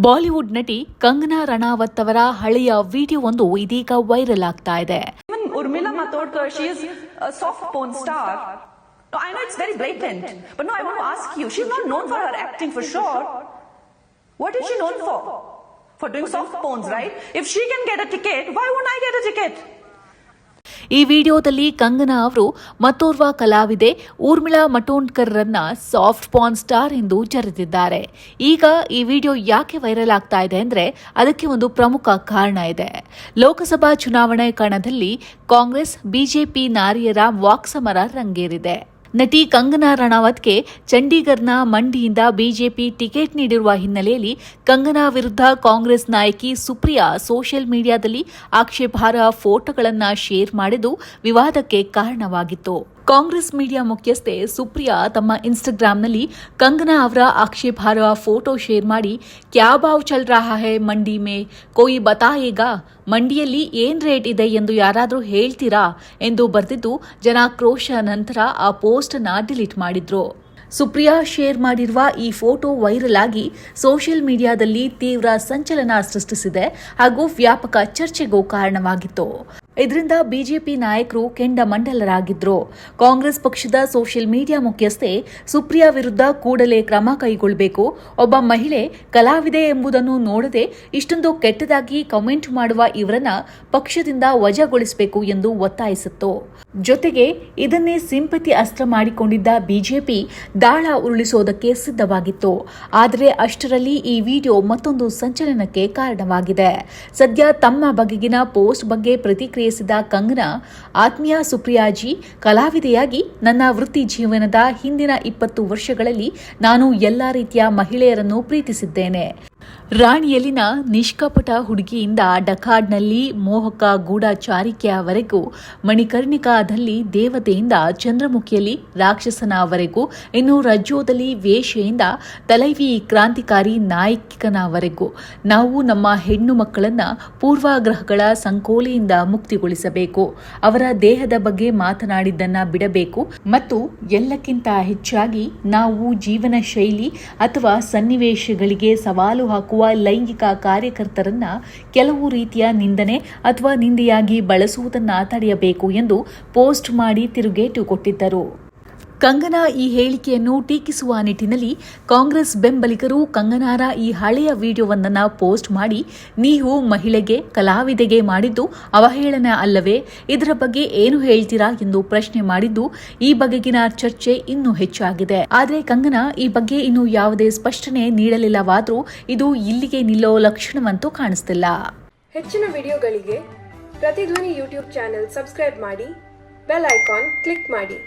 Bollywood ನಟಿ ಕಂಗನಾ ರಣಾವತ್ ಅವರ ಹಳೆಯ ವಿಡಿಯೋವೊಂದು ಇದೀಗ ವೈರಲ್ ಆಗ್ತಾ ಇದೆ. Urmila Matondkar, she is a soft porn star. I know it's very blatant, but no, I want to ask you, she's not known for her acting for sure. What is she known for? For doing soft porns, right? If she can get a ticket, why won't I get a ticket? ಈ ವಿಡಿಯೋದಲ್ಲಿ ಕಂಗನಾ ಅವರು ಮತ್ತೋರ್ವ ಕಲಾವಿದೆ Urmila ಮಟೋಂಡ್ಕರ್ರನ್ನ soft porn star ಎಂದು ಜರೆದಿದ್ದಾರೆ. ಈಗ ಈ video ಯಾಕೆ viral ಆಗ್ತಾ ಇದೆ ಅಂದ್ರೆ ಅದಕ್ಕೆ ಒಂದು ಪ್ರಮುಖ ಕಾರಣ ಇದೆ. ಲೋಕಸಭಾ ಚುನಾವಣೆ ಕಣದಲ್ಲಿ ಕಾಂಗ್ರೆಸ್ ಬಿಜೆಪಿ ನಾರಿಯರ ವಾಕ್ಸಮರ ರಂಗೇರಿದೆ. ನಟಿ ಕಂಗನಾ ರಣಾವತ್ಗೆ ಚಂಡೀಗಢನ ಮಂಡಿಯಿಂದ ಬಿಜೆಪಿ ಟಿಕೆಟ್ ನೀಡಿರುವ ಹಿನ್ನೆಲೆಯಲ್ಲಿ ಕಂಗನಾ ವಿರುದ್ಧ ಕಾಂಗ್ರೆಸ್ ನಾಯಕಿ ಸುಪ್ರಿಯಾ ಸೋಷಿಯಲ್ ಮೀಡಿಯಾದಲ್ಲಿ ಆಕ್ಷೇಪಾರ್ಹ ಫೋಟೋಗಳನ್ನು ಶೇರ್ ಮಾಡಿದ್ದು ವಿವಾದಕ್ಕೆ ಕಾರಣವಾಗಿತ್ತು. ಕಾಂಗ್ರೆಸ್ ಮೀಡಿಯಾ ಮುಖ್ಯಸ್ಥೆ ಸುಪ್ರಿಯಾ ತಮ್ಮ ಇನ್ಸ್ಟಾಗ್ರಾಂನಲ್ಲಿ ಕಂಗನಾ ಅವರ ಆಕ್ಷೇಪಾರ್ಹ ಫೋಟೋ ಶೇರ್ ಮಾಡಿ ಕ್ಯಾ ಭಾವ್ ಚಲ್ ರಹಾ ಹೈ ಮಂಡಿ ಮೇ ಕೋಯಿ ಬತಾಯೇಗಾ, ಮಂಡಿಯಲ್ಲಿ ಏನ್ ರೇಟ್ ಇದೆ ಎಂದು ಯಾರಾದರೂ ಹೇಳ್ತೀರಾ ಎಂದು ಬರೆದಿದ್ದು ಜನಾಕ್ರೋಶ ನಂತರ ಆ ಪೋಸ್ಟ್ ಅನ್ನು ಡಿಲೀಟ್ ಮಾಡಿದ್ರು. ಸುಪ್ರಿಯಾ ಶೇರ್ ಮಾಡಿರುವ ಈ ಫೋಟೋ ವೈರಲ್ ಆಗಿ ಸೋಷಿಯಲ್ ಮೀಡಿಯಾದಲ್ಲಿ ತೀವ್ರ ಸಂಚಲನ ಸೃಷ್ಟಿಸಿದೆ ಹಾಗೂ ವ್ಯಾಪಕ ಚರ್ಚೆಗೂ ಕಾರಣವಾಗಿತ್ತು. ಇದರಿಂದ ಬಿಜೆಪಿ ನಾಯಕರು ಕೆಂಡಾಮಂಡಲರಾಗಿದ್ರು. ಕಾಂಗ್ರೆಸ್ ಪಕ್ಷದ ಸೋಷಿಯಲ್ ಮೀಡಿಯಾ ಮುಖ್ಯಸ್ಥೆ ಸುಪ್ರಿಯಾ ವಿರುದ್ಧ ಕೂಡಲೇ ಕ್ರಮ ಕೈಗೊಳ್ಳಬೇಕು, ಒಬ್ಬ ಮಹಿಳೆ ಕಲಾವಿದೆ ಎಂಬುದನ್ನು ನೋಡದೆ ಇಷ್ಟೊಂದು ಕೆಟ್ಟದಾಗಿ ಕಮೆಂಟ್ ಮಾಡುವ ಇವರನ್ನ ಪಕ್ಷದಿಂದ ವಜಾಗೊಳಿಸಬೇಕು ಎಂದು ಒತ್ತಾಯಿಸಿತ್ತು. ಜೊತೆಗೆ ಇದನ್ನೇ ಸಿಂಪತಿ ಅಸ್ತ್ರ ಮಾಡಿಕೊಂಡಿದ್ದ ಬಿಜೆಪಿ ದಾಳ ಉರುಳಿಸೋದಕ್ಕೆ ಸಿದ್ಧವಾಗಿತ್ತು. ಆದರೆ ಅಷ್ಟರಲ್ಲಿ ಈ ವಿಡಿಯೋ ಮತ್ತೊಂದು ಸಂಚಲನಕ್ಕೆ ಕಾರಣವಾಗಿದೆ. ಸದ್ಯ ತಮ್ಮ ಬಗೆಗಿನ ಪೋಸ್ಟ್ ಬಗ್ಗೆ ಪ್ರತಿಕ್ರಿಯಿಸಿದ ಕಂಗನಾ, ಆತ್ಮೀಯ ಸುಪ್ರಿಯಾಜಿ, ಕಲಾವಿದೆಯಾಗಿ ನನ್ನ ವೃತ್ತಿ ಜೀವನದ ಹಿಂದಿನ 20 ವರ್ಷಗಳಲ್ಲಿ ನಾನು ಎಲ್ಲಾ ರೀತಿಯ ಮಹಿಳೆಯರನ್ನು ಪ್ರೀತಿಸಿದ್ದೇನೆ. ರಾಣಿಯಲ್ಲಿನ ನಿಷ್ಕಪಟ ಹುಡುಗಿಯಿಂದ ಡಕಾಡ್ನಲ್ಲಿ ಮೋಹಕ ಗೂಢಚಾರಿಕೆಯವರೆಗೂ, ಮಣಿಕರ್ಣಿಕಾದಲ್ಲಿ ದೇವತೆಯಿಂದ ಚಂದ್ರಮುಖಿಯಲ್ಲಿ ರಾಕ್ಷಸನವರೆಗೂ, ಇನ್ನು ರಜ್ಜೋದಲ್ಲಿ ವೇಶ್ಯೆಯಿಂದ ತಲೈವಿ ಕ್ರಾಂತಿಕಾರಿ ನಾಯಕನವರೆಗೂ ನಾವು ನಮ್ಮ ಹೆಣ್ಣು ಮಕ್ಕಳನ್ನ ಪೂರ್ವಾಗ್ರಹಗಳ ಸಂಕೋಲೆಯಿಂದ ಮುಕ್ತಿಗೊಳಿಸಬೇಕು. ಅವರ ದೇಹದ ಬಗ್ಗೆ ಮಾತನಾಡಿದ್ದನ್ನ ಬಿಡಬೇಕು ಮತ್ತು ಎಲ್ಲಕ್ಕಿಂತ ಹೆಚ್ಚಾಗಿ ನಾವು ಜೀವನ ಶೈಲಿ ಅಥವಾ ಸನ್ನಿವೇಶಗಳಿಗೆ ಸವಾಲು ಹಾಕುವ ಲೈಂಗಿಕ ಕಾರ್ಯಕರ್ತರನ್ನ ಕೆಲವು ರೀತಿಯ ನಿಂದನೆ ಅಥವಾ ನಿಂದೆಯಾಗಿ ಬಳಸುವುದನ್ನ ತಡೆಯಬೇಕು ಎಂದು ಪೋಸ್ಟ್ ಮಾಡಿ ತಿರುಗೇಟು ಕೊಟ್ಟಿದ್ದರು. ಕಂಗನಾ ಈ ಹೇಳಿಕೆಯನ್ನು ಟೀಕಿಸುವ ನಿಟ್ಟಿನಲ್ಲಿ ಕಾಂಗ್ರೆಸ್ ಬೆಂಬಲಿಗರು ಕಂಗನಾರ ಈ ಹಳೆಯ ವಿಡಿಯೋವೊಂದನ್ನು ಪೋಸ್ಟ್ ಮಾಡಿ, ನೀವು ಮಹಿಳೆಗೆ ಕಲಾವಿದೆಗೆ ಮಾಡಿದ್ದು ಅವಹೇಳನ ಅಲ್ಲವೇ, ಇದರ ಬಗ್ಗೆ ಏನು ಹೇಳ್ತೀರಾ ಎಂದು ಪ್ರಶ್ನೆ ಮಾಡಿದ್ದು ಈ ಬಗೆಗಿನ ಚರ್ಚೆ ಇನ್ನೂ ಹೆಚ್ಚಾಗಿದೆ. ಆದರೆ ಕಂಗನಾ ಈ ಬಗ್ಗೆ ಇನ್ನೂ ಯಾವುದೇ ಸ್ಪಷ್ಟನೆ ನೀಡಲಿಲ್ಲವಾದರೂ ಇದು ಇಲ್ಲಿಗೆ ನಿಲ್ಲೋ ಲಕ್ಷಣವಂತೂ ಕಾಣಿಸ್ತಿಲ್ಲ. ಹೆಚ್ಚಿನ ವಿಡಿಯೋಗಳಿಗೆ ಪ್ರತಿಧ್ವನಿ ಯೂಟ್ಯೂಬ್ ಚಾನೆಲ್ ಸಬ್ಸ್ಕ್ರೈಬ್ ಮಾಡಿ, ಬೆಲ್ ಐಕಾನ್ ಕ್ಲಿಕ್ ಮಾಡಿ.